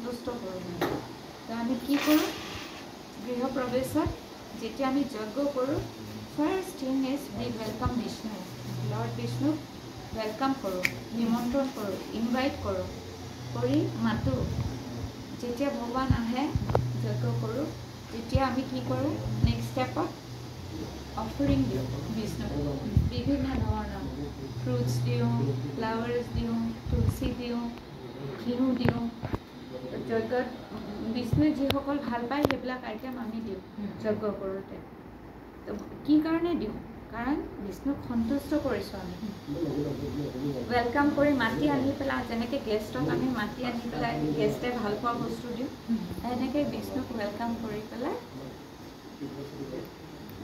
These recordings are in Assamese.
সন্তুষ্ট কৰোঁ। তো আমি কি কৰোঁ, গৃহপ্ৰৱেশত যেতিয়া আমি যজ্ঞ কৰোঁ, first thing is we welcome Vishnu. Lord বিষ্ণুক ৱেলকাম কৰোঁ, নিমন্ত্ৰণ কৰোঁ, ইনভাইট কৰোঁ, কৰি মাতোঁ। যেতিয়া ভগৱান আহে যজ্ঞ কৰোঁ, তেতিয়া আমি কি কৰোঁ, নেক্সট ষ্টেপত অফাৰিং দিওঁ বিষ্ণুক। বিভিন্ন ধৰণৰ ফ্ৰুটছ দিওঁ, ফ্লাৱাৰ্ছ দিওঁ, তুলসী দিওঁ, ঘিউ দিওঁ। যজ্ঞত বিষ্ণুৱে যিসকল ভাল পায় সেইবিলাক আইটেম আমি দিওঁ যজ্ঞ কৰোঁতে। তো কি কাৰণে দিওঁ, কাৰণ বিষ্ণুক সন্তুষ্ট কৰিছোঁ আমি। ৱেলকাম কৰি মাতি আনি পেলাই, যেনেকৈ গেষ্টক আমি মাতি আনি পেলাই গেষ্টে ভাল পোৱা বস্তু দিওঁ, সেনেকৈ বিষ্ণুক ৱেলকাম কৰি পেলাই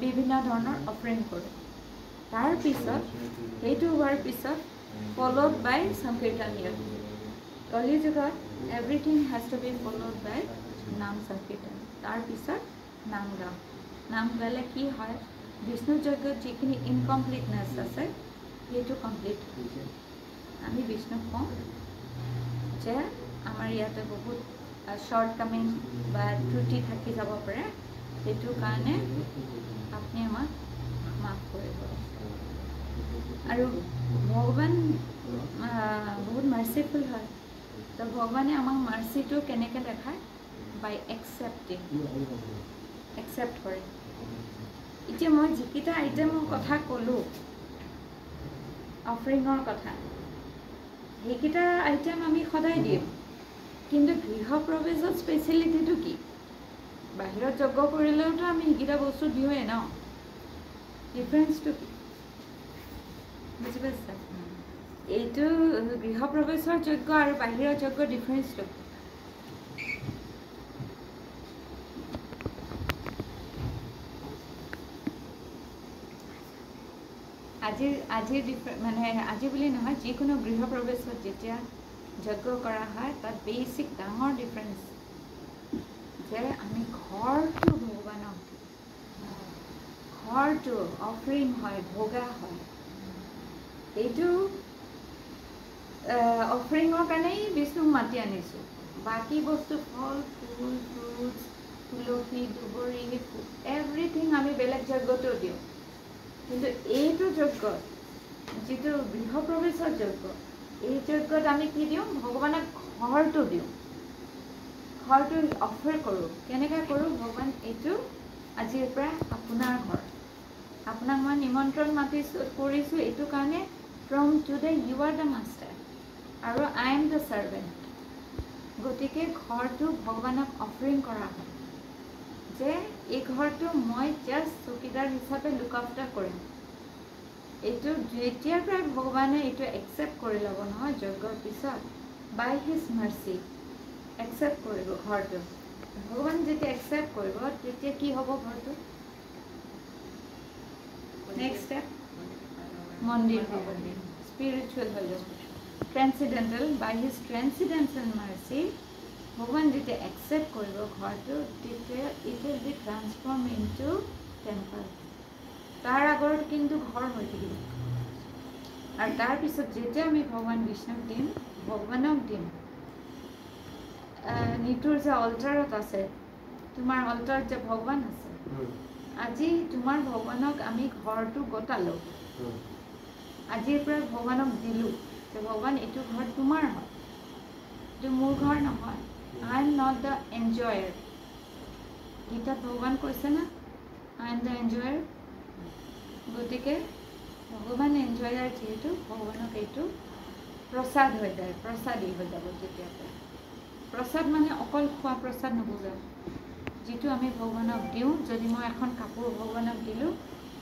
বিভিন্ন ধৰণৰ অফাৰিং কৰোঁ। তাৰপিছত সেইটো হোৱাৰ পিছত ফল'ড বাই সংকীৰ্তন ইয়াত। কলি যুগত everything has to B followed বাই নাম সংকীৰ্তন। তাৰপিছত নাম গাওঁ। নাম গালে কি হয়, বিষ্ণু যজ্ঞত যিখিনি ইনকমপ্লিটনেছ আছে সেইটো কমপ্লিট হয়। আমি বিষ্ণুক কওঁ যে আমাৰ ইয়াতে বহুত শ্বৰ্ট কামিং বা ত্ৰুটি থাকি যাব পাৰে, সেইটো কাৰণে আপুনি আমাক মাফ কৰিব। আৰু ভগৱান বহুত মাৰ্চিফুল হয়। তো ভগৱানে আমাক মাৰ্চিটো কেনেকৈ দেখায়, বাই একচেপ্টিং, একচেপ্ট কৰে। এতিয়া মই যিকেইটা আইটেমৰ কথা ক'লোঁ অফাৰিঙৰ কথা, সেইকেইটা আইটেম আমি সদায় দিম। কিন্তু গৃহপ্ৰৱেশত স্পেচিয়েলিটিটো কি, বাহিৰত যজ্ঞ কৰিলেওতো আমি সেইকেইটা বস্তু দিওঁৱে ন। ডিফাৰেঞ্চটো কি বুজি পাইছা? এইটো গৃহপ্ৰৱেশৰ যজ্ঞ আৰু বাহিৰৰ যজ্ঞ ডিফাৰেঞ্চটো কি? আজিৰ মানে আজি বুলি নহয়, যিকোনো গৃহপ্ৰৱেশত যেতিয়া যজ্ঞ কৰা হয়, তাত বেছিক ডাঙৰ ডিফাৰেঞ্চ যে আমি ঘৰটো ভগৱানক, ঘৰটো অফাৰিং হয়, ভোগা হয়। এইটো অফাৰিঙৰ কাৰণেই বিষ্ণুক মাতি আনিছোঁ। বাকী বস্তু ফল, ফুল, ফ্ৰুটছ, তুলসী, দুবৰি, এভৰিথিং আমি বেলেগ যজ্ঞতো দিওঁ। কিন্তু এইটো যজ্ঞত, যিটো গৃহপ্ৰৱেশৰ যজ্ঞ, এই যজ্ঞত আমি কি দিওঁ, ভগৱানক ঘৰটো দিওঁ। ঘৰটো অফাৰ কৰোঁ। কেনেকৈ কৰোঁ, ভগৱান এইটো আজিৰ পৰা আপোনাৰ ঘৰ, আপোনাক মই নিমন্ত্ৰণ কৰিছোঁ এইটো কাৰণে, from today you are the master আৰু আই এম দ্য ছাৰ্ভেণ্ট। গতিকে ঘৰটো ভগৱানক অফাৰিং কৰা হয় যে এই ঘৰটো মই জাষ্ট চকীদাৰ হিচাপে লুক আফটাৰ কৰিম। এইটো যেতিয়াৰ পৰাই ভগৱানে এইটো একচেপ্ট কৰি ল'ব নহয় যজ্ঞৰ পিছত, বাই হিজ মাৰ্চি একচেপ্ট কৰিব ঘৰটো। ভগৱান যেতিয়া একচেপ্ট কৰিব, তেতিয়া কি হ'ব ঘৰটো, নেক্সট ষ্টেপ মন্দিৰ হ'ব, স্পিৰিচুৱেল হৈ যাব, ট্ৰেন্সিডেণ্টেল। বাই হিজ ট্ৰেন্সিডেণ্টেল মাৰ্চি ভগৱান যেতিয়া একচেপ্ট কৰিব ঘৰটো, তেতিয়া it will be transform into temple. তাৰ আগত কিন্তু ঘৰ হৈ থাকিব। আৰু তাৰপিছত যেতিয়া আমি ভগৱান বিষ্ণুক দিম, ভগৱানক দিম, নিতুৰ যে অল্টাৰত আছে, তোমাৰ অল্টাৰত যে ভগৱান আছে, আজি তোমাৰ ভগৱানক আমি ঘৰটো গতালোঁ, আজিৰ পৰা ভগৱানক দিলোঁ যে ভগৱান এইটো ঘৰ তোমাৰ হয়, এইটো মোৰ ঘৰ নহয়। I am not the enjoyer. গীতাত ভগৱান কৈছে না, আই এম দ্য এনজয়াৰ। গতিকে ভগৱান এনজয়াৰ যিহেতু, ভগৱানক এইটো প্ৰসাদ হৈ যায়, প্ৰসাদী হৈ যাব। তেতিয়া প্ৰসাদ মানে অকল খোৱা প্ৰসাদ নুবুজায়। যিটো আমি ভগৱানক দিওঁ, যদি মই এখন কাপোৰ ভগৱানক দিলোঁ,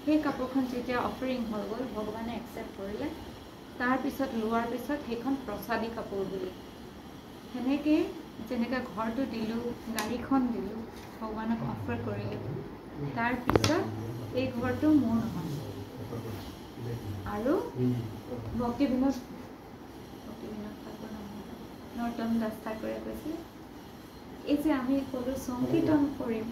সেই কাপোৰখন যেতিয়া অফাৰিং হৈ গ'ল, ভগৱানে একচেপ্ট কৰিলে, তাৰপিছত লোৱাৰ পিছত সেইখন প্ৰসাদী কাপোৰ বুলি। সেনেকৈ যেনেকৈ ঘৰটো দিলোঁ, গাড়ীখন দিলোঁ, ভগৱানক অফাৰ কৰিলোঁ, তাৰপিছত এই ঘৰটো মোৰ নহয়। আৰু ভক্তিবিনোদ ঠাকুৰ নৰ্তন দাস ঠাকুৰে কৈছিলে, এই যে আমি ক'লোঁ সংকীৰ্তন কৰিম,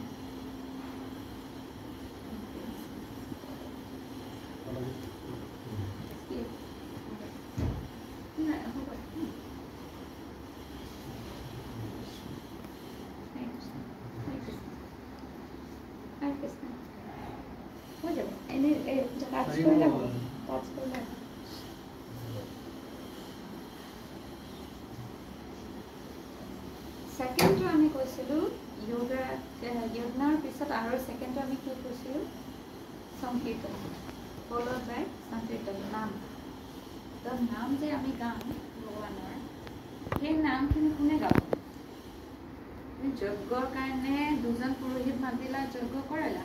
সেকেন্ডটো আমি কৈছিলোঁ যজ্ঞাৰ পিছত আৰু সেকেন্ডটো আমি কি কৈছিলোঁ সংকীৰ্তন ফল'ড বাই সংকীৰ্তন নাম তো নাম যে আমি গাম ভগৱানৰ সেই নামখিনি কোনে গাব যজ্ঞৰ কাৰণে দুজন পুৰোহিত মাতিলা যজ্ঞ কৰালা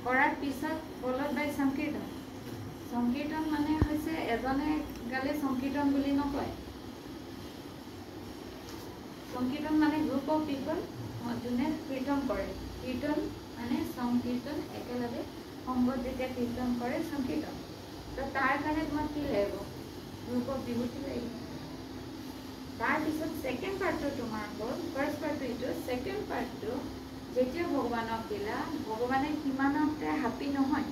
কৰাৰ পিছত ফল'ড বাই সংকীৰ্তন সংকীৰ্তন মানে হৈছে এজনে গালে সংকীৰ্তন বুলি নকয় সংকীৰ্তন মানে গ্ৰুপ অফ পিপল যোনে কীৰ্তন কৰে কীৰ্তন মানে সংকীৰ্তন একেলগে সংগত যেতিয়া কীৰ্তন কৰে সংকীৰ্তন তো তাৰ কাৰণে তোমাক কি লাগিব গ্ৰুপ অফ বিভূতি লাগিব তাৰপিছত ছেকেণ্ড পাৰ্টটো তোমাৰ হ'ল ফাৰ্ষ্ট পাৰ্টটো এইটো ছেকেণ্ড পাৰ্টটো যেতিয়া ভগৱানক দিলা ভগৱানে সিমানতে হাপি নহয়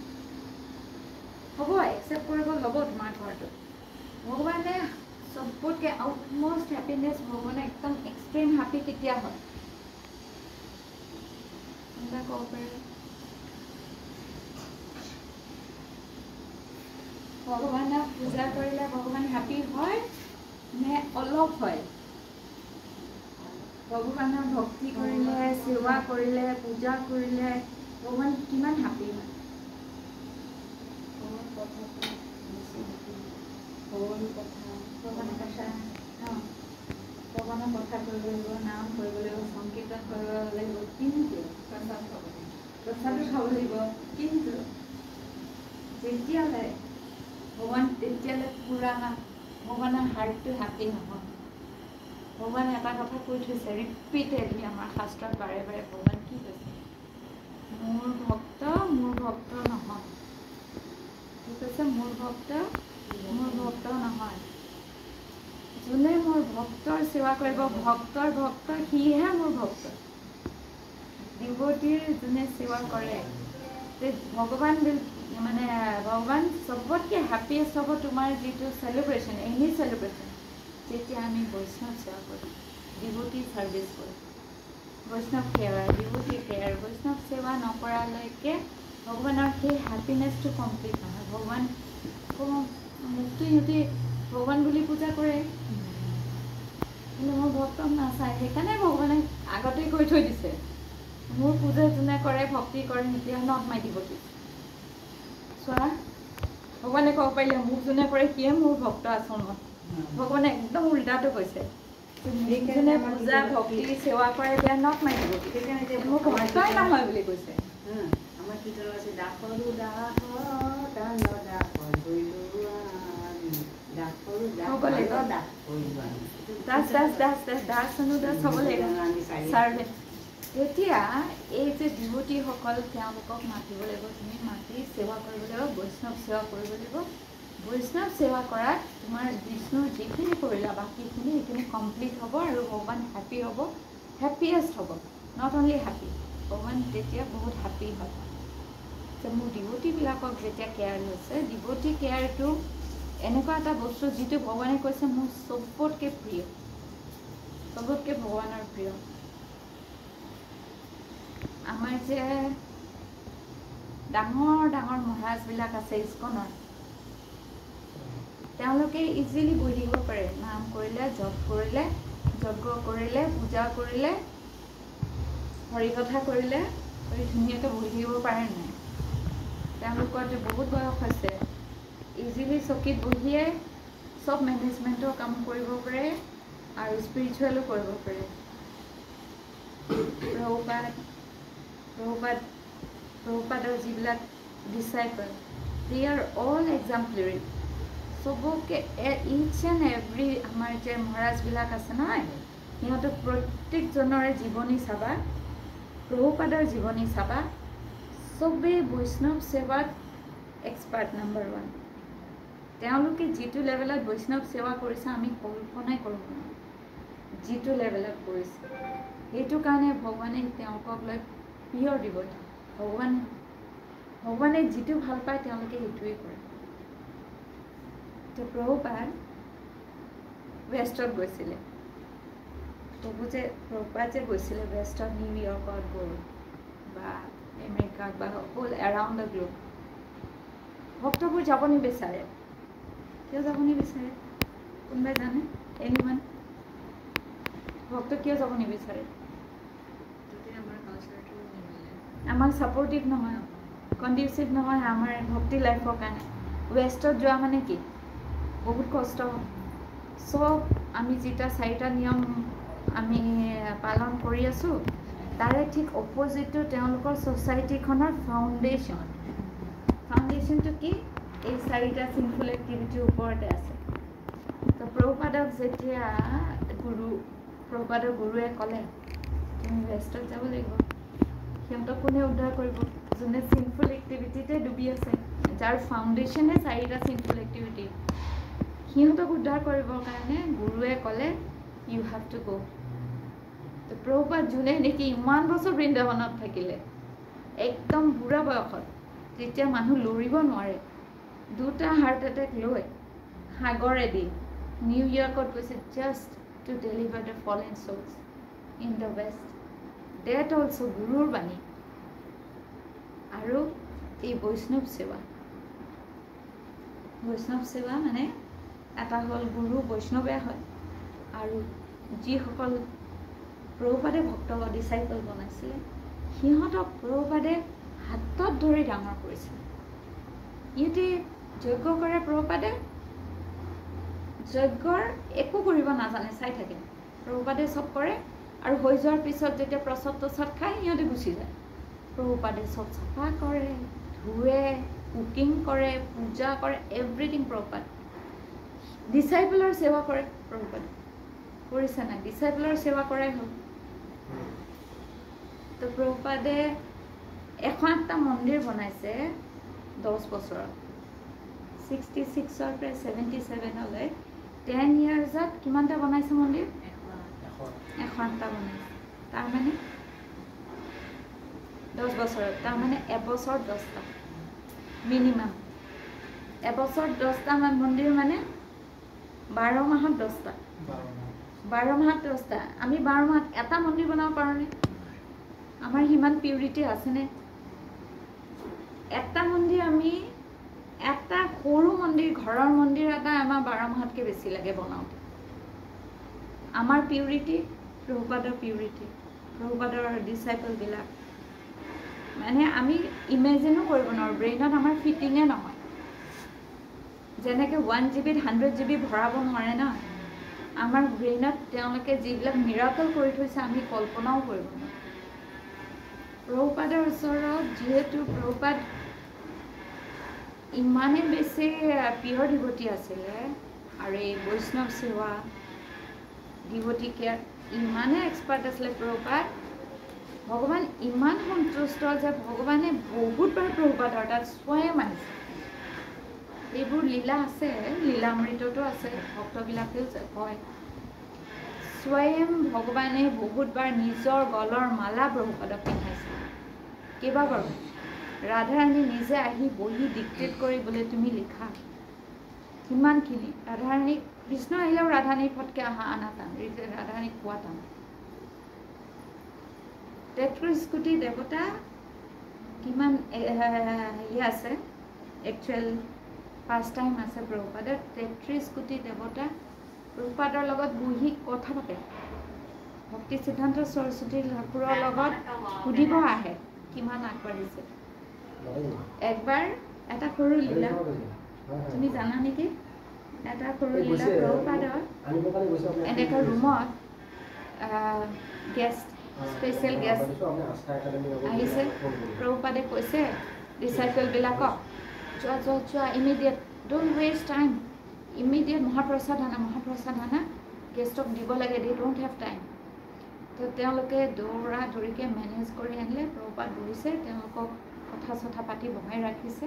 হ'ব একচেপ্ট কৰিব ল'ব তোমাৰ ঘৰটো ভগৱানে সবতকৈ আউটমষ্ট হেপিনেছ ভগৱানে একদম এক্সট্ৰিম হাপি কেতিয়া হয় ক'ব পাৰে ভগৱানক পূজা কৰিলে ভগৱান হাপি হয় নে অলপ হয় ভগৱানৰ ভক্তি কৰিলে সেৱা কৰিলে পূজা কৰিলে ভগৱান কিমান হাপি হয় ভগৱানৰ কথা কৰিব লাগিব নাম কৰিব লাগিব সংকীৰ্তন কৰিব লাগিব কিন্তু প্ৰসাদো খাব লাগিব কিন্তু যেতিয়ালৈ ভগৱান তেতিয়ালৈ পুৰা ভগৱানৰ হাৰ্টটো হাপি নহয় ভগৱানে এটা কথা কৈ থৈছে ৰিপিটেডলি আমাৰ শাস্ত্ৰত বাৰে বাৰে ভগৱান কি কৈছে মোৰ ভক্ত নহয় কি কৈছে মোৰ ভক্ত নহয় যোনে মোৰ ভক্তৰ সেৱা কৰিব ভক্তৰ ভক্ত সিহে মোৰ ভক্ত ডিভোটিৰ যোনে সেৱা কৰে ভগৱান মানে ভগৱান সবতকৈ হেপিয়েষ্ট হ'ব তোমাৰ যিটো চেলিব্ৰেশ্যন এনি চেলিব্ৰেশ্যন যেতিয়া আমি বৈষ্ণৱ সেৱা কৰোঁ ডিভোটি ছাৰ্ভিচ কৰোঁ বৈষ্ণৱ সেৱা ডিভোটি কেয়াৰ বৈষ্ণৱ সেৱা নকৰালৈকে ভগৱানৰ সেই হেপিনেছটো কমপ্লিট নহয় ভগৱান মোকতো সিহঁতি ভগৱান বুলি পূজা কৰে কিন্তু মোৰ ভক্তক নাচায় সেইকাৰণে ভগৱানে আগতেই কৈ থৈ দিছে মোৰ পূজা যোনে কৰে ভক্তি কৰে এতিয়া নট মাই ডিভোটি চোৱা ভগৱানে ক'ব পাৰিলে মোক যোনে কৰে সিয়ে মোৰ ভক্ত আচৰণত ভগৱানে একদম উল্টাটো কৈছে যোনে পূজা ভক্তি সেৱা কৰে এতিয়া নট মাই ডিভোটি মোৰ ভক্তই নহয় বুলি কৈছে আমাৰ কীৰ্তন আছে দাসৰু এতিয়া এই যে ডিভোটিসকল তেওঁলোকক মাতিব লাগিব তুমি মাতি সেৱা কৰিব লাগিব বৈষ্ণৱ সেৱা কৰিব লাগিব বৈষ্ণৱ সেৱা কৰাত তোমাৰ বিষ্ণুৰ যিখিনি কৰিলা বাকীখিনি সেইখিনি কমপ্লিট হ'ব আৰু ভগৱান হেপি হ'ব হেপিয়েষ্ট হ'ব নট অনলি হেপি ভগৱান তেতিয়া বহুত হেপি হয় যে মোৰ ডিভোটিবিলাকক যেতিয়া কেয়াৰ লৈছে ডিভোটি কেয়াৰটো এনেকুৱা এটা বস্তু যিটো ভগৱানে কৈছে মোৰ চবতকৈ প্ৰিয় চবতকৈ ভগৱানৰ প্ৰিয় আমাৰ যে ডাঙৰ ডাঙৰ মহাৰাজবিলাক আছে ইস্কনৰ তেওঁলোকে ইজিলি বহি থাকিব পাৰে নাম কৰিলে জপ কৰিলে যজ্ঞ কৰিলে পূজা কৰিলে হৰি কথা কৰিলে ধুনীয়াকৈ বহি থাকিব পাৰে নাই তেওঁলোকৰ বহুত বয়স হৈছে ইজিলি চকীত বহিয়ে চব মেনেজমেণ্টৰ কাম কৰিব পাৰে আৰু স্পিৰিচুৱেলো কৰিব পাৰে প্ৰভুপাদৰ যিবিলাক ডিচাইপল দে আৰ অল এক্সাম্পলাৰী চবকে ইচ এণ্ড এভৰি আমাৰ যে মহাৰাজবিলাক আছে নহয় সিহঁতক প্ৰত্যেকজনৰে জীৱনী চাবা প্ৰভুপাদৰ জীৱনী চাবা চবেই বৈষ্ণৱ সেৱাত এক্সপাৰ্ট নম্বৰ 1 তেওঁলোকে যিটো লেভেলত বৈষ্ণৱ সেৱা কৰিছে আমি কল্পনাই কৰিব নোৱাৰোঁ যিটো লেভেলত কৰিছে সেইটো কাৰণে ভগৱানে তেওঁলোকক লৈ পিয়ৰ ডিভোটি ভগৱানে যিটো ভাল পায় তেওঁলোকে সেইটোৱেই কৰে তো প্ৰভুপাদ ৱেষ্টত গৈছিলে প্ৰভুপাদ যে গৈছিলে ৱেষ্টত নিউয়ৰ্কত গ'ল বা আমেৰিকাত বা হ'ল এৰাউণ্ড দ্য গ্লোব ভক্তবোৰ যাব নিবিচাৰে কিয় যাব নিবিচাৰে কোনোবাই জানে এনিমান ভক্ত কিয় যাব নিবিচাৰে আমাক ছাপৰ্টিভ নহয় কণ্ডিউচিভ নহয় আমাৰ ভক্তি লাইফৰ কাৰণে ৱেষ্টত যোৱা মানে কি বহুত কষ্ট চব আমি যেটা 4টা নিয়ম আমি পালন কৰি আছোঁ তাৰে ঠিক অপজিটটো তেওঁলোকৰ ছ'চাইটিখনৰ ফাউণ্ডেশ্যনটো কি এই 4টা চিনফুল এক্টিভিটিৰ ওপৰতে আছে তো প্ৰভুপাদক যেতিয়া প্ৰভুপাদৰ গুৰুৱে ক'লে তুমি ৱেষ্টত যাব লাগিব সিহঁতক কোনে উদ্ধাৰ কৰিব যোনে চিনফুল এক্টিভিটিতে ডুবি আছে যাৰ ফাউণ্ডেশ্যনে 4টা চিনফুল এক্টিভিটি সিহঁতক উদ্ধাৰ কৰিবৰ কাৰণে গুৰুৱে ক'লে ইউ হেভ টু গো তো প্ৰভুপাদ যোনে নেকি ইমান বছৰ বৃন্দাবনত থাকিলে একদম বুঢ়া বয়সত যেতিয়া মানুহ লৰিব নোৱাৰে 2টা হাৰ্ট এটেক লৈ সাগৰেদি নিউয়ৰ্কত গৈছে just to deliver the fallen souls in the west that also' গুৰুৰ বাণী আৰু এই বৈষ্ণৱ সেৱা মানে এটা হ'ল গুৰু বৈষ্ণৱে হয় আৰু যিসকল প্ৰভুপাদে ভক্ত ডিচাইপল বনাইছিলে সিহঁতক প্ৰভুপাদে হাতত ধৰি ডাঙৰ কৰিছিল ইহঁতে যজ্ঞ কৰে প্ৰভুপাদে যজ্ঞৰ একো কৰিব নাজানে চাই থাকে প্ৰভুপাদে চব কৰে আৰু হৈ যোৱাৰ পিছত যেতিয়া প্ৰসাদ খায় সিহঁতে গুচি যায় প্ৰভুপাদে চব চাফা কৰে ধুৱে কুকিং কৰে পূজা কৰে এভৰিথিং প্ৰভুপাদ ডিচাইপলৰ সেৱা কৰে প্ৰভুপাদে কৰিছে নাই ডিচাইপলৰ সেৱা কৰাই হ'ল তো প্ৰভুপাদে 108টা মন্দিৰ বনাইছে 10 বছৰত 66ৰ পৰা 77লৈ 10 ইয়াৰ্ছত কিমানটা বনাইছে মন্দিৰ 108টা বনাইছে তাৰমানে 10 বছৰত তাৰমানে এবছৰত 10টা মিনিমাম এবছৰত 10টা মান মন্দিৰ মানে 12 মাহত 10টা 12 মাহত 10টা আমি 12 মাহত এটা মন্দিৰ বনাব পাৰোঁনে আমাৰ সিমান পিউৰিটি আছেনে এটা মন্দিৰ আমি এটা সৰু মন্দিৰ ঘৰৰ মন্দিৰ এটা আমাৰ 12 মাহতকৈ বেছি লাগে বনাওঁতে আমাৰ পিউৰিটি প্ৰভুপাদৰ ডিচাইপলবিলাক মানে আমি ইমেজিনো কৰিব নোৱাৰোঁ ব্ৰেইনত আমাৰ ফিটিঙে নহয় যেনেকৈ 1 GB 100 GB ভৰাব নোৱাৰে ন আমাৰ ব্ৰেইনত তেওঁলোকে যিবিলাক মিৰাকল কৰি থৈছে আমি কল্পনাও কৰিব নোৱাৰোঁ প্ৰভুপাদৰ ওচৰত যিহেতু প্ৰভুপাদ ইমানেই বেছি পিয়ৰ ডিভটি আছিলে আৰু এই বৈষ্ণৱ সেৱা ডিভটি কেয়াৰ ইমানেই এক্সপাৰ্ট আছিলে প্ৰভুপাদ ভগৱান ইমান সন্তুষ্ট যে ভগৱানে বহুতবাৰ প্ৰভুপাদৰ তাত স্বয়ং আহিছে এইবোৰ লীলা আছে লীলামৃততো আছে ভক্তবিলাকেও কয় স্বয়ং ভগৱানে বহুতবাৰ নিজৰ গলৰ মালা প্ৰভুপাদক পিন্ধাইছে কেইবাবাৰো ৰাধাৰাণী নিজে আহি বহি ডিক্টেট কৰি বোলে তুমি লিখা কিমানখিনি ৰাধাৰাণী কৃষ্ণ আহিলেও ৰাধাৰাণী ফটকে আনা টান ৰাধাৰাণীক কোৱা টান 33 কোটি দেৱতা কিমান আছে একচুৱেল ফাৰ্ষ্ট টাইম আছে প্ৰভুপাদৰ 33 কোটি দেৱতা প্ৰভুপাদৰ লগত বহি কথা পাতে ভক্তি সিদ্ধান্ত সৰস্বতী ঠাকুৰৰ লগত সুধিব আহে কিমান আগবাঢ়িছে একবাৰ এটা সৰু লীলা তুমি জানা নেকি এটা সৰু লীলা প্ৰভুপাদৰ এনেকুৱা ৰুমত গেষ্ট স্পেচিয়েল গেষ্ট আহিছে প্ৰভুপাদে কৈছে ডিচাইপলবিলাকক যোৱা immediate don't waste time immediate মহাপ্ৰসাদ আনা গেষ্টক দিব লাগে দে ডোণ্ট হেভ টাইম তো তেওঁলোকে দৌৰা দৌৰিকৈ মেনেজ কৰি আনিলে প্ৰভুপাদ বহিছে তেওঁলোকক কথা পাতি বহাই ৰাখিছে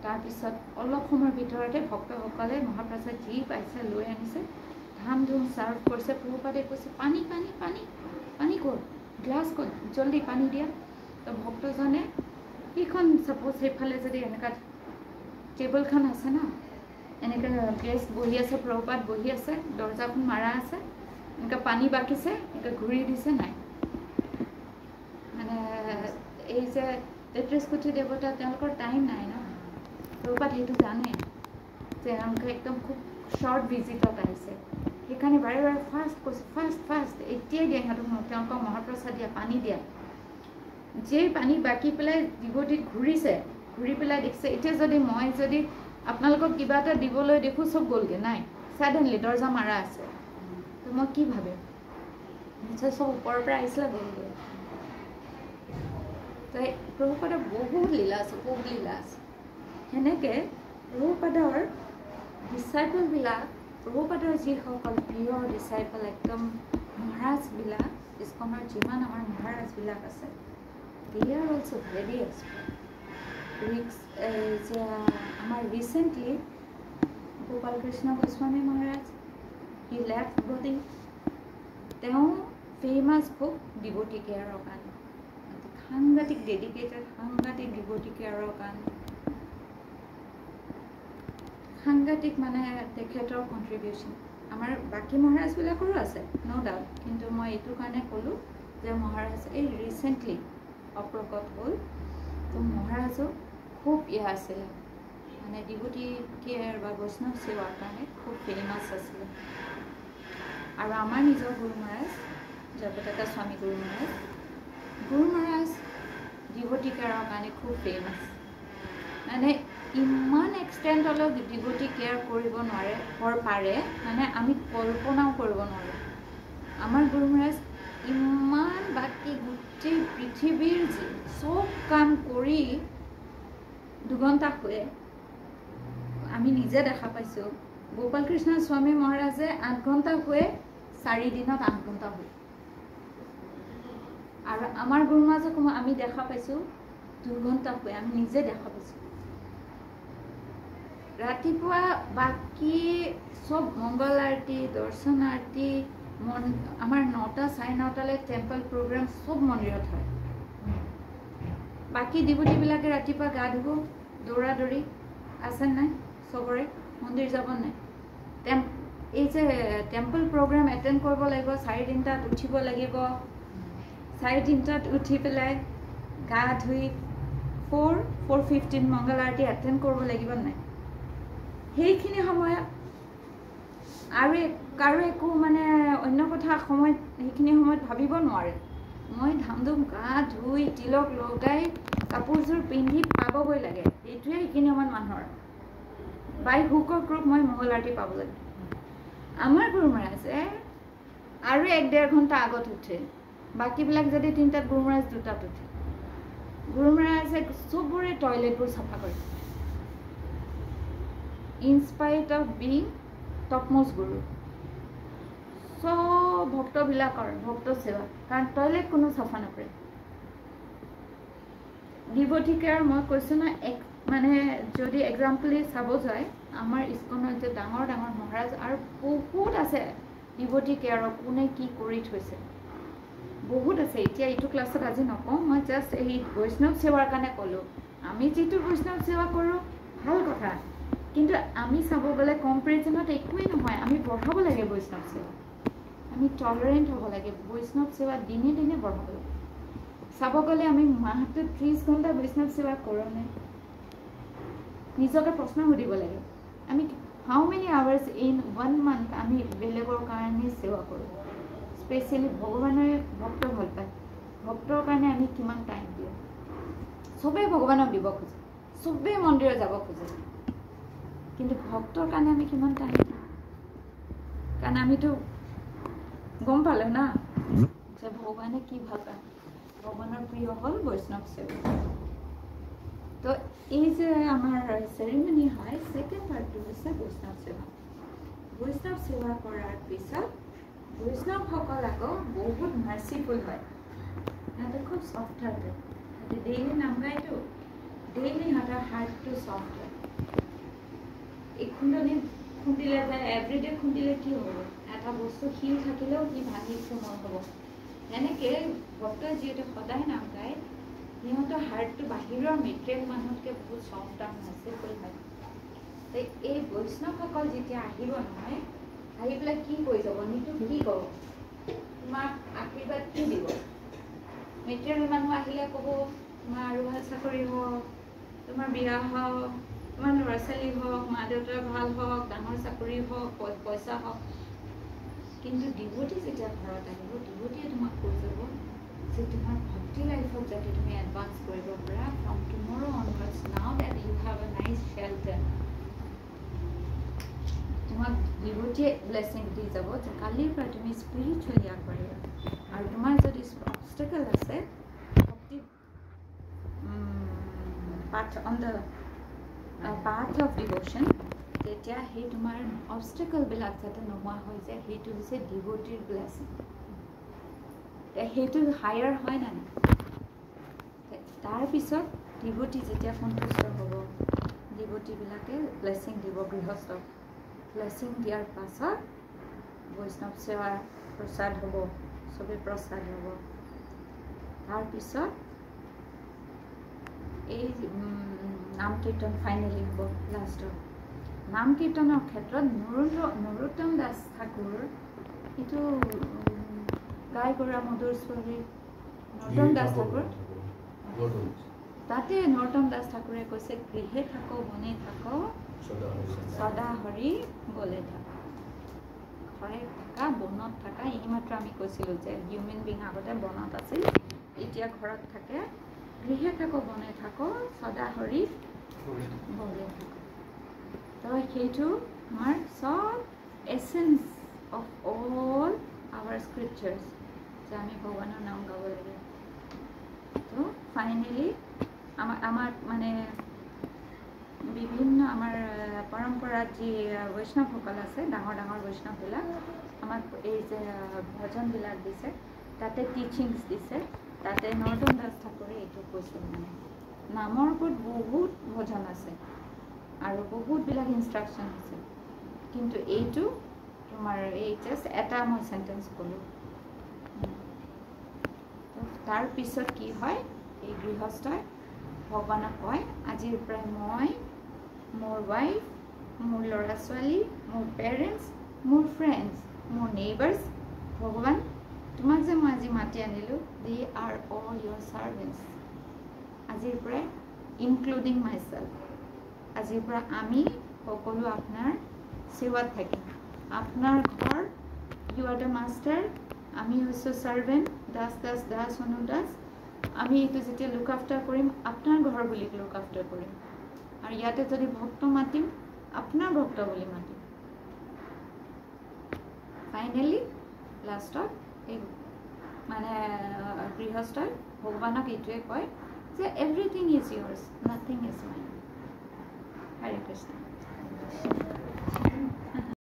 তাৰপিছত অলপ সময়ৰ ভিতৰতে ভক্তসকলে মহাপ্ৰসাদ যি পাইছে লৈ আনিছে ধাম ধুম ছাৰ্ভ কৰিছে প্ৰভুপাদে কৈছে পানী ক'ত গ্লাছ ক'ত জলদি পানী দিয়া তো ভক্তজনে সেইখন ছাপ'জ সেইফালে যদি এনেকুৱা টেবুলখন আছে ন এনেকৈ গেষ্ট বহি আছে প্ৰভুপাদ বহি আছে দৰ্জাখন মাৰা আছে এনেকৈ পানী বাকিছে এনেকৈ ঘূৰি দিছে নাই মানে এই যে 33 কোটি দেৱতা তেওঁলোকৰ টাইম নাই ন ৰূপাত সেইটো জানে যে তেওঁলোকে একদম খুব শ্বৰ্ট ভিজিটত আহিছে সেইকাৰণে বাৰে বাৰে ফাৰ্ষ্ট এতিয়াই দিয়া সিহঁতক তেওঁলোকক মহাপ্ৰসাদ দিয়া পানী দিয়া যে পানী বাকি পেলাই ডিভটিত ঘূৰি পেলাই দেখিছে এতিয়া মই যদি আপোনালোকক কিবা এটা দিবলৈ দেখোঁ চব গ'লগৈ নাই ছাডেনলি দৰ্জা মাৰা আছে তো মই কি ভাবিম নিশ্চয় চব ওপৰৰ পৰা আহিছিলে গ'লগৈ তো প্ৰভুপাদৰ বহুত লীলা আছে সেনেকৈ প্ৰভুপাদৰ ডিচাইপলবিলাক প্ৰভুপাদৰ যিসকল প্ৰিয় ডিচাইপল একদম মহাৰাজবিলাক ইস্কনৰ যিমান আমাৰ মহাৰাজবিলাক আছে they are also very expert আমাৰ recently Gopal Krishna Goswami Maharaj he left body তেওঁ ফেমাছ খুব ডিভটি কেয়াৰৰ কাৰণে সাংঘাতিক ডেডিকেটেড সাংঘাতিক ডিভটি কেয়াৰৰ কাৰণে সাংঘাতিক মানে তেখেতৰ কণ্ট্ৰিবিউশ্যন আমাৰ বাকী মহাৰাজবিলাকৰো আছে ন' ডাউট কিন্তু মই এইটো কাৰণে ক'লোঁ যে মহাৰাজ এই ৰিচেণ্টলি অপ্ৰকট হ'ল তো মহাৰাজো খুব আছিলে মানে ডিভটি কেয়াৰ বা বৈষ্ণৱ সেৱাৰ কাৰণে খুব ফেমাছ আছিলে আৰু আমাৰ নিজৰ গুৰু মহাৰাজ জয়পতাকা স্বামী গুৰু মহাৰাজ ডিভটি কেয়াৰৰ কাৰণে খুব ফেমাছ মানে ইমান এক্সটেণ্টলৈ ডিভটি কেয়াৰ কৰিব পাৰে মানে আমি কল্পনাও কৰিব নোৱাৰোঁ আমাৰ গুৰু মহাৰাজ ইমান বাকী গোটেই পৃথিৱীৰ চব কাম কৰি দুঘণ্টা শুৱে আমি নিজে দেখা পাইছোঁ গোপাল কৃষ্ণ স্বামী মহাৰাজে 8 ঘণ্টা শুৱে 4 দিনত 8 ঘণ্টা শুৱে আৰু আমাৰ গুৰু মহাৰাজক আমি দেখা পাইছোঁ 2 ঘণ্টা শুৱে আমি নিজে দেখা পাইছোঁ ৰাতিপুৱা বাকী চব মংগল আৰতি দৰ্শন আৰতি আমাৰ 9টা 9:30লৈ টেম্পল প্ৰগ্ৰাম চব মন্দিৰত হয় বাকী ডিভটিবিলাকে ৰাতিপুৱা গা ধুব দৌৰা আছে নাই চবৰে মন্দিৰ যাব নাই এই যে টেম্পল প্ৰগ্ৰাম এটেণ্ড কৰিব লাগিব 3:30 উঠিব লাগিব 3:30 উঠি পেলাই গা ধুই 4:15 মংগল আৰতি এটেণ্ড কৰিব লাগিব নাই সেইখিনি সময়ত আৰু একো মানে অন্য কথা সময়ত সেইখিনি সময়ত ভাবিব নোৱাৰে মই ধামধুম গা ধুই তিলক লগাই কাপোৰযোৰ পিন্ধি পাবগৈ লাগে এইটোৱে সেইখিনি সময়ত মানুহৰ বাই হুক অৰ ক্ৰুক মই মংগল আৰতি পাব লাগে আমাৰ গুৰু মহাৰাজে আৰু 1-1.5 ঘণ্টা আগত উঠে বাকীবিলাক যদি 3টাত গুৰু মহাৰাজ 2টাত উঠে গুৰু মহাৰাজে চবৰে টয়লেটবোৰ চাফা কৰে in spite of being topmost guru চব ভক্তবিলাকৰ ভক্ত সেৱা কাৰণ টয়লেট কোনো চাফা নকৰে ডিভটি কেয়াৰ মই কৈছোঁ না মানে যদি এক্সাম্পলি চাব যায় আমাৰ ইস্কনৰ যে ডাঙৰ মহাৰাজ আৰু বহুত আছে ডিভটি কেয়াৰৰ কোনে কি কৰি থৈছে বহুত আছে এতিয়া এইটো ক্লাছত আজি নকওঁ মই জাষ্ট এই বৈষ্ণৱ সেৱাৰ কাৰণে ক'লোঁ আমি যিটো বৈষ্ণৱ সেৱা কৰোঁ ভাল কথা কিন্তু আমি চাব গ'লে কম্পেৰিজনত একোৱেই নহয় আমি বঢ়াব লাগে বৈষ্ণৱ সেৱা আমি টলাৰেণ্ট হ'ব লাগে বৈষ্ণৱ সেৱা দিনে বঢ়াব লাগে চাব গ'লে আমি মাহটোত 30 ঘণ্টা বৈষ্ণৱ সেৱা কৰোঁনে নিজকে প্ৰশ্ন সুধিব লাগে আমি হাউ মেনি আৱাৰ্ছ ইন 1 month আমি বেলেগৰ কাৰণে সেৱা কৰোঁ স্পেচিয়েলি ভগৱানে ভক্ত ভাল পায় ভক্তৰ কাৰণে আমি কিমান টাইম দিওঁ চবেই ভগৱানক দিব খোজে চবেই মন্দিৰত যাব খোজে কিন্তু ভক্তৰ কাৰণে আমি কিমান টাইম দিওঁ কাৰণ আমিতো গম পালোঁ না যে ভগৱানে কি ভাল পায় ভগৱানৰ প্ৰিয় হ'ল বৈষ্ণৱ সেৱা তো এই যে আমাৰ চেৰিমনি হয় ছেকেণ্ড পাৰ্টটো হৈছে বৈষ্ণৱ সেৱা কৰাৰ পিছত বৈষ্ণৱসকল আকৌ বহুত মাৰ্চিফুল হয় সিহঁতে খুব ছফ্ট হাৰ্টেড সিহঁতে ডেইলি নাম গাইতো ডেইলি সিহঁতৰ হাৰ্টটো ছফ্ট হয় এই খুন্দনি খুন্দিলে বা এভৰিডে খুন্দিলে কি হ'ব এটা বস্তু শিল থাকিলেও সি ভাঙি কোমল হ'ব সেনেকৈ ভক্তই যিহেতু সদায় নাম গায় সিহঁতৰ হাৰ্টটো বাহিৰৰ মেটেৰিয়েল মানুহতকৈ বহুত ছফ্ট আৰু মাৰ্চিফুল হয় এই বৈষ্ণৱসকল যেতিয়া আহিব নহয় আহি পেলাই কি কৈ যাব নিতু কি ক'ব তোমাক আশীৰ্বাদ কি দিব মেটেৰিয়েল মানুহ আহিলে ক'ব তোমাৰ আৰু ভাল চাকৰি হওক, তোমাৰ বিয়া হওক, তোমাৰ ল'ৰা ছোৱালী হওক, মা দেউতাৰ ভাল হওক, ডাঙৰ চাকৰি হওক, পইচা হওক। কিন্তু ডিভোটি যেতিয়া ঘৰত আহিব, ডিভোটিয়ে তোমাক কৈ যাব যে তোমাৰ ভক্তি লাইফত যাতে তুমি এডভান্স কৰিব পাৰা from tomorrow onwards, now that you have a nice shelter. তোমাক ডিভোটিয়ে ব্লেছিং দি যাব যে কালিৰ পৰা তুমি স্পিৰিচুৱেলি আগবাঢ়িবা। আৰু তোমাৰ যদি অবষ্টেকল আছে ভক্তি path on the path of devotion, তেতিয়া সেই তোমাৰ অবষ্টেকলবিলাক যাতে নোহোৱা হৈ যায়, সেইটো হৈছে ডিভোটিৰ ব্লেছিং। সেইটো হায়াৰ হয় না নাই? তাৰপিছত ডিভোটি যেতিয়া সন্তুষ্ট হ'ব, ডিভোটিবিলাকে ব্লেছিং দিব গৃহস্থক। ব্লেছিং দিয়াৰ পাছত বৈষ্ণৱ সেৱা প্ৰসাদ হ'ব, চবেই প্ৰসাদ হ'ব। তাৰপিছত এই নাম কীৰ্তন ফাইনেলি হ'ব লাষ্টত। নাম কীৰ্তনৰ ক্ষেত্ৰত নৰোত্তম দাস ঠাকুৰ, এইটো গাই গৰা মধুৰ ছোৱালী নৰোত্তম দাস ঠাকুৰ, তাতে নৰোত্তম দাস ঠাকুৰে কৈছে গৃহে থাকো বনে থাকো সদা হৰি বলে থাকা। ঘৰে থাকা, বনত থাকা। এইমাত্ৰ আমি কৈছিলোঁ যে হিউমেন বিং আগতে বনত আছিল, এতিয়া ঘৰত থাকে। গৃহে থাকো বনে থাকো সদা হৰি বলে থাকো। তো সেইটো আমাৰ চব essence of all hour scriptures, যে আমি ভগৱানৰ নাম গাব লাগে। তো ফাইনেলি আমাৰ মানে বিভিন্ন আমাৰ পৰম্পৰাত যি বৈষ্ণৱসকল আছে, ডাঙৰ ডাঙৰ বৈষ্ণৱবিলাক আমাক এই যে ভজনবিলাক দিছে, তাতে টিচিংছ দিছে। তাতে নৰোত্তম দাস ঠাকুৰে এইটো কৈছিল, মানে নামৰ ওপৰত বহুত ভজন আছে আৰু বহুতবিলাক ইনষ্ট্ৰাকশ্যন আছে, কিন্তু এইটো তোমাৰ এই জাষ্ট এটা মই চেণ্টেঞ্চ ক'লোঁ। তাৰপিছত কি হয়, এই গৃহস্থই ভগৱানক কয় আজিৰ পৰাই মই, মোৰ ৱাইফ, মোৰ ল'ৰা ছোৱালী, মোৰ পেৰেণ্টছ, মোৰ ফ্ৰেণ্ডছ, মোৰ নেইবাৰ্ছ, ভগৱান তোমাক যে মই আজি মাতি আনিলোঁ, দে আৰ অল ইয়ৰ ছাৰ্ভেণ্টছ। আজিৰ পৰাই ইনক্লুডিং মাই চেল্ফ, আজিৰ পৰা আমি সকলো আপোনাৰ সেৱাত থাকিম। আপোনাৰ ঘৰ, ইউ আৰ দ্য মাষ্টাৰ, আমি হৈছোঁ ছাৰ্ভেণ্ট, দাস দাস দাস অনুদাস। আমি এইটো যেতিয়া লুক আফটাৰ কৰিম, আপোনাৰ ঘৰ বুলি লুক আফটাৰ কৰিম। আৰু ইয়াতে যদি ভক্ত মাতিম, আপোনাৰ ভক্ত বুলি মাতিম। ফাইনেলি লাষ্টত এই মানে গৃহস্থই ভগৱানক এইটোৱে কয় যে everything is years, nothing is mine. Hare Krishna.